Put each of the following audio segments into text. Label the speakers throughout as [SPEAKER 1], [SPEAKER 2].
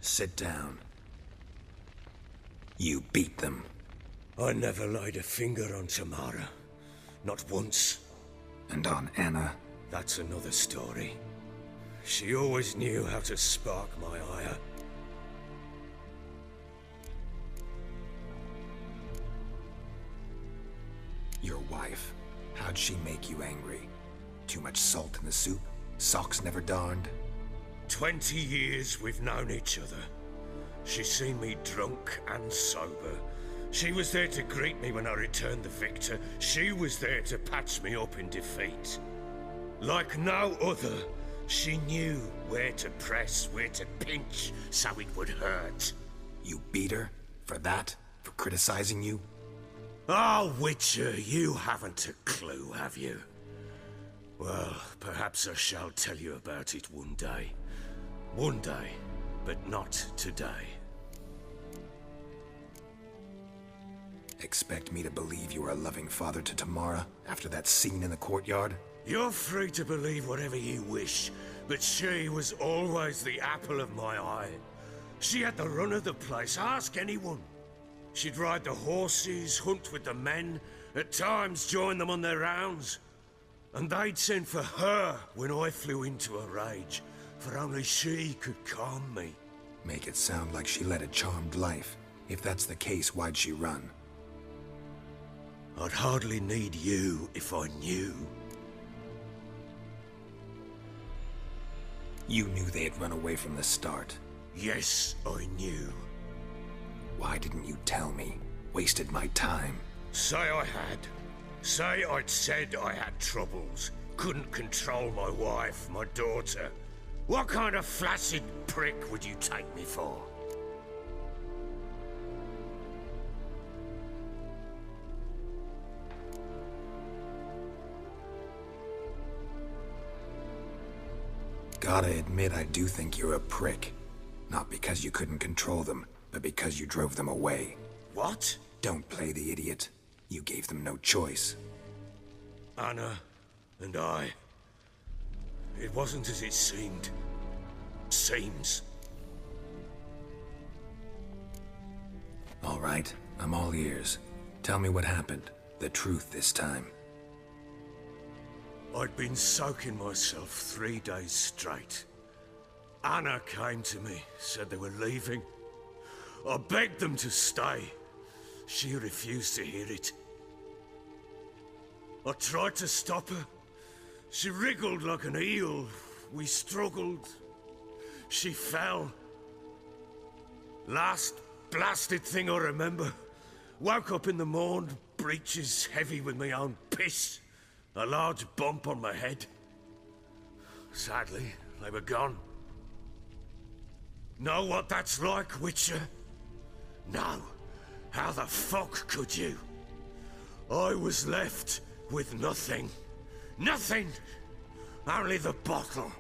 [SPEAKER 1] Sit down. You beat them.
[SPEAKER 2] I never laid a finger on Tamara. Not once.
[SPEAKER 1] And on Anna?
[SPEAKER 2] That's another story. She always knew how to spark my ire.
[SPEAKER 1] Your wife. How'd she make you angry? Too much salt in the soup? Socks never darned?
[SPEAKER 2] 20 years we've known each other. She's seen me drunk and sober. She was there to greet me when I returned the victor. She was there to patch me up in defeat. Like no other, she knew where to press, where to pinch, so it would hurt.
[SPEAKER 1] You beat her? For that? For criticizing you?
[SPEAKER 2] Oh, Witcher, you haven't a clue, have you? Well, perhaps I shall tell you about it one day. One day, but not today.
[SPEAKER 1] Expect me to believe you are a loving father to Tamara after that scene in the courtyard?
[SPEAKER 2] You're free to believe whatever you wish, but she was always the apple of my eye. She had the run of the place, ask anyone. She'd ride the horses, hunt with the men, at times join them on their rounds. And they'd send for her when I flew into a rage, for only she could calm me.
[SPEAKER 1] Make it sound like she led a charmed life. If that's the case, why'd she run?
[SPEAKER 2] I'd hardly need you if I knew.
[SPEAKER 1] You knew they had run away from the start.
[SPEAKER 2] Yes, I knew.
[SPEAKER 1] Why didn't you tell me? Wasted my time.
[SPEAKER 2] Say I had. Say I'd said I had troubles. Couldn't control my wife, my daughter. What kind of flaccid prick would you take me for?
[SPEAKER 1] Gotta admit, I do think you're a prick. Not because you couldn't control them, but because you drove them away.
[SPEAKER 2] What?
[SPEAKER 1] Don't play the idiot. You gave them no choice.
[SPEAKER 2] Anna and I... It wasn't as it seemed. Seems.
[SPEAKER 1] All right, I'm all ears. Tell me what happened. The truth this time.
[SPEAKER 2] I'd been soaking myself 3 days straight. Anna came to me, said they were leaving. I begged them to stay. She refused to hear it. I tried to stop her. She wriggled like an eel. We struggled. She fell. Last blasted thing I remember. Woke up in the morn, breeches heavy with my own piss. A large bump on my head. Sadly, they were gone. Know what that's like, Witcher? No. How the fuck could you? I was left with nothing. Nothing! Only the bottle.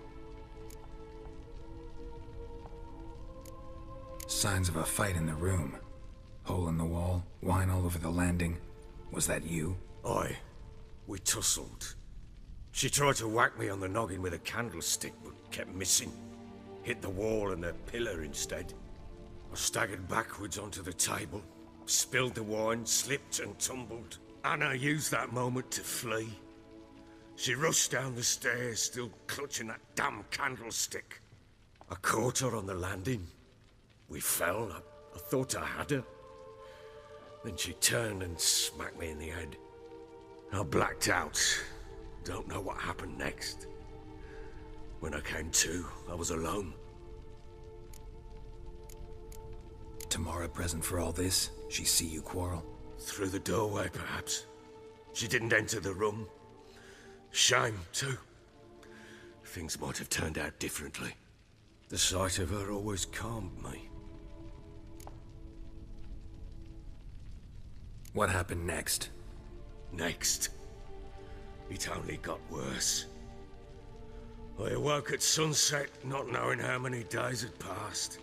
[SPEAKER 1] Signs of a fight in the room. Hole in the wall, wine all over the landing. Was that you?
[SPEAKER 2] Aye. We tussled. She tried to whack me on the noggin with a candlestick, but kept missing. Hit the wall and a pillar instead. I staggered backwards onto the table, spilled the wine, slipped and tumbled. Anna used that moment to flee. She rushed down the stairs, still clutching that damn candlestick. I caught her on the landing. We fell. I thought I had her. Then she turned and smacked me in the head. I blacked out. Don't know what happened next. When I came to, I was alone.
[SPEAKER 1] Tamara present for all this? She see you quarrel?
[SPEAKER 2] Through the doorway, perhaps. She didn't enter the room. Shame, too. Things might have turned out differently. The sight of her always calmed me.
[SPEAKER 1] What happened next?
[SPEAKER 2] Next, it only got worse. I awoke at sunset, not knowing how many days had passed.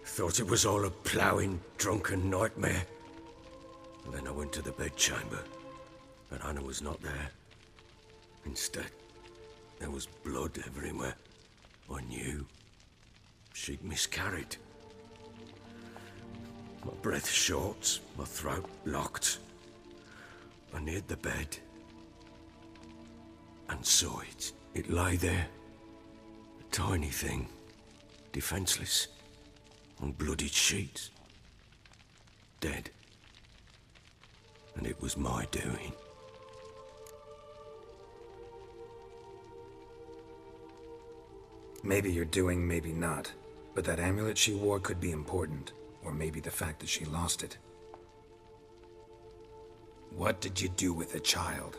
[SPEAKER 2] Thought it was all a ploughing, drunken nightmare. And then I went to the bedchamber, but Anna was not there. Instead, there was blood everywhere. I knew. She'd miscarried. My breath short, my throat locked. I neared the bed and saw it. It lay there, a tiny thing, defenseless, on bloodied sheets, dead. And it was my doing.
[SPEAKER 1] Maybe you're doing, maybe not. But that amulet she wore could be important. Or maybe the fact that she lost it. What did you do with the child?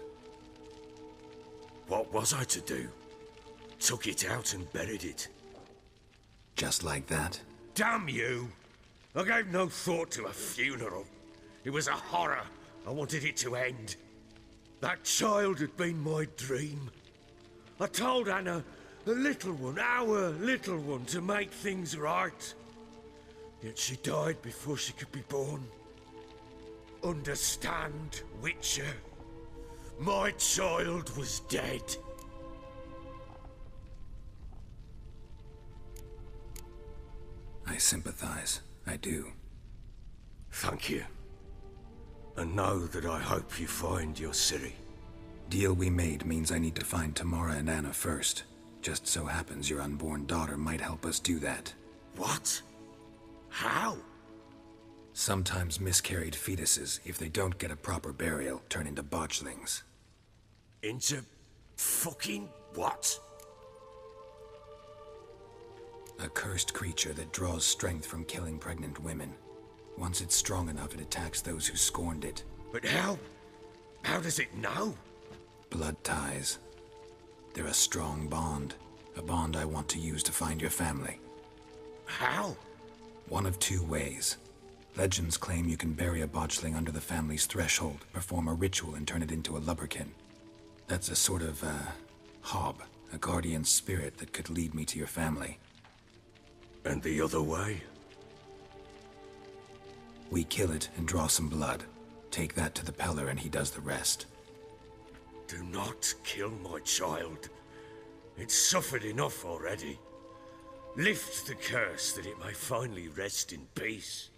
[SPEAKER 2] What was I to do? Took it out and buried it.
[SPEAKER 1] Just like that?
[SPEAKER 2] Damn you! I gave no thought to a funeral. It was a horror. I wanted it to end. That child had been my dream. I told Anna, the little one, our little one, to make things right. Yet she died before she could be born. Understand, Witcher? My child was dead.
[SPEAKER 1] I sympathize. I do.
[SPEAKER 2] Thank you. And know that I hope you find your Ciri.
[SPEAKER 1] Deal we made means I need to find Tamara and Anna first. Just so happens your unborn daughter might help us do that.
[SPEAKER 2] What? How?
[SPEAKER 1] Sometimes miscarried fetuses, if they don't get a proper burial, turn into botchlings.
[SPEAKER 2] Into fucking what?
[SPEAKER 1] A cursed creature that draws strength from killing pregnant women. Once it's strong enough, it attacks those who scorned it.
[SPEAKER 2] But how? How does it know?
[SPEAKER 1] Blood ties. They're a strong bond. A bond I want to use to find your family.
[SPEAKER 2] How?
[SPEAKER 1] One of two ways. Legends claim you can bury a botchling under the family's threshold, perform a ritual, and turn it into a lubberkin. That's a sort of, hob, a guardian spirit that could lead me to your family.
[SPEAKER 2] And the other way?
[SPEAKER 1] We kill it and draw some blood. Take that to the Peller and he does the rest.
[SPEAKER 2] Do not kill my child. It's suffered enough already. Lift the curse that it may finally rest in peace.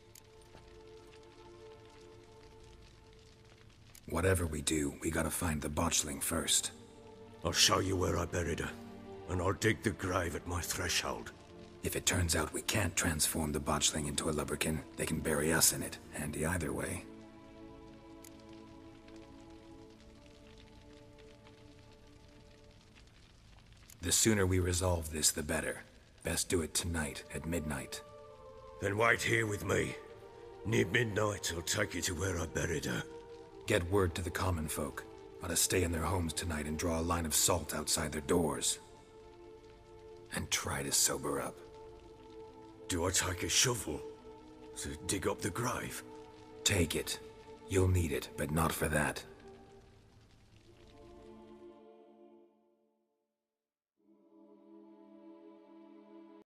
[SPEAKER 1] Whatever we do, we gotta find the botchling first.
[SPEAKER 2] I'll show you where I buried her, and I'll dig the grave at my threshold.
[SPEAKER 1] If it turns out we can't transform the botchling into a lubberkin, they can bury us in it. Handy either way. The sooner we resolve this, the better. Best do it tonight, at midnight.
[SPEAKER 2] Then wait here with me. Near midnight, I'll take you to where I buried her.
[SPEAKER 1] Get word to the common folk. Ought to stay in their homes tonight and draw a line of salt outside their doors. And try to sober up.
[SPEAKER 2] Do I take a shovel to dig up the grave?
[SPEAKER 1] Take it. You'll need it, but not for that.